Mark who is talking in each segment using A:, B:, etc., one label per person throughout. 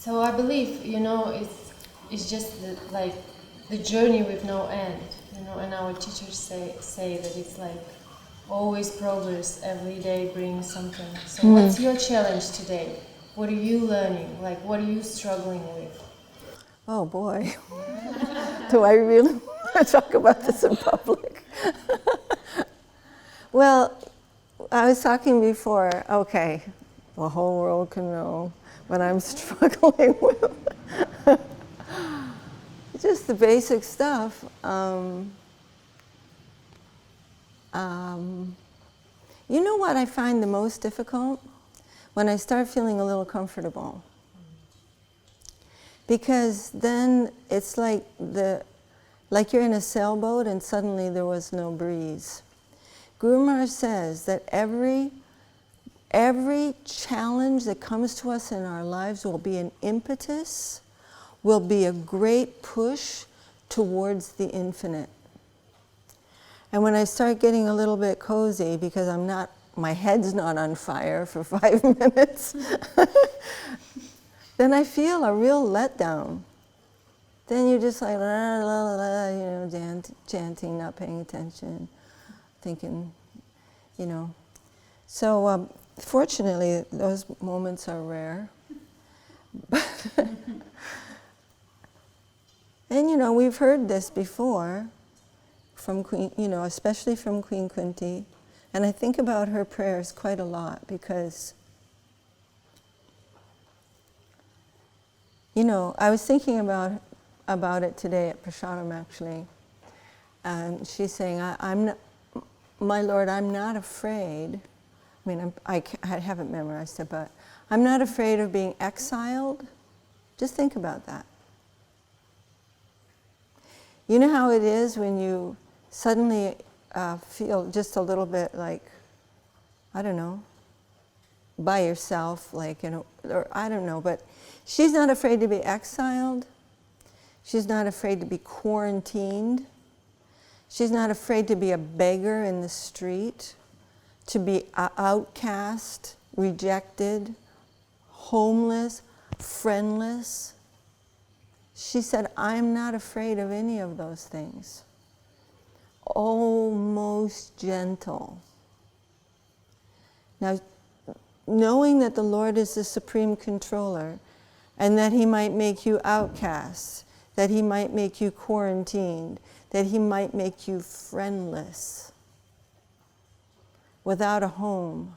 A: So I believe, it's just like the journey with no end, and our teachers say that it's like always progress, every day brings something. So what's your challenge today? What are you learning? Like, what are you struggling with?
B: Oh boy, do I really want to talk about this in public? Well, I was talking before, okay, the whole world can know what I'm struggling with. Just the basic stuff. You know what I find the most difficult? When I start feeling a little comfortable. Because then it's like you're in a sailboat and suddenly there was no breeze. Guru Maharaj says that every challenge that comes to us in our lives will be an impetus, will be a great push towards the infinite. And when I start getting a little bit cozy, because my head's not on fire for 5 minutes, then I feel a real letdown. Then you're just like, la, la, la, la, chanting, not paying attention, thinking, So fortunately, those moments are rare. And we've heard this before from Queen, especially from Queen Kunti. And I think about her prayers quite a lot because, I was thinking about it today at Prasadam actually. And she's saying, my Lord, I'm not afraid. I mean, I haven't memorized it, but I'm not afraid of being exiled. Just think about that. You know how it is when you suddenly feel just a little bit like, I don't know, by yourself, like, or I don't know, but she's not afraid to be exiled. She's not afraid to be quarantined. She's not afraid to be a beggar in the street, to be outcast, rejected, homeless, friendless. She said, I'm not afraid of any of those things. Oh, most gentle. Now, knowing that the Lord is the supreme controller and that he might make you outcasts, that he might make you quarantined, that he might make you friendless, without a home,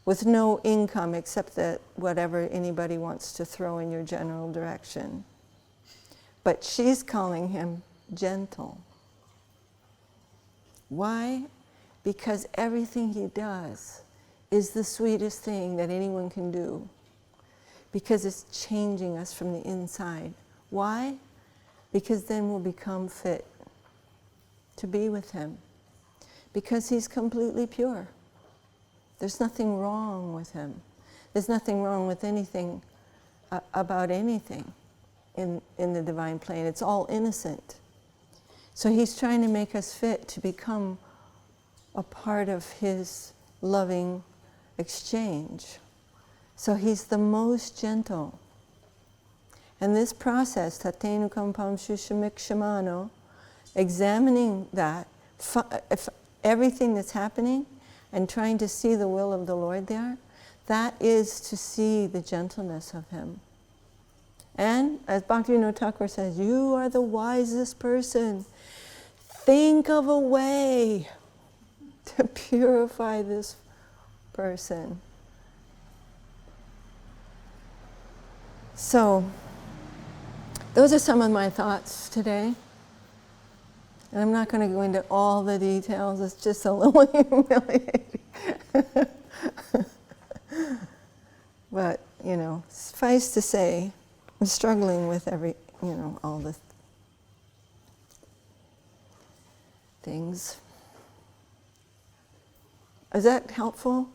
B: with no income except that whatever anybody wants to throw in your general direction. But she's calling him gentle. Why? Because everything he does is the sweetest thing that anyone can do. Because it's changing us from the inside. Why? Because then we'll become fit to be with him. Because he's completely pure. There's nothing wrong with him. There's nothing wrong with anything, about anything in the divine plane. It's all innocent. So he's trying to make us fit to become a part of his loving exchange. So he's the most gentle. And this process, tatenu kampam shushamikshimano, examining that, everything that's happening and trying to see the will of the Lord there, that is to see the gentleness of him. And as Bhaktivinoda Thakur says, you are the wisest person. Think of a way to purify this person. So, those are some of my thoughts today. And I'm not going to go into all the details, it's just a little humiliating. But, suffice to say, I'm struggling with all the things. Is that helpful?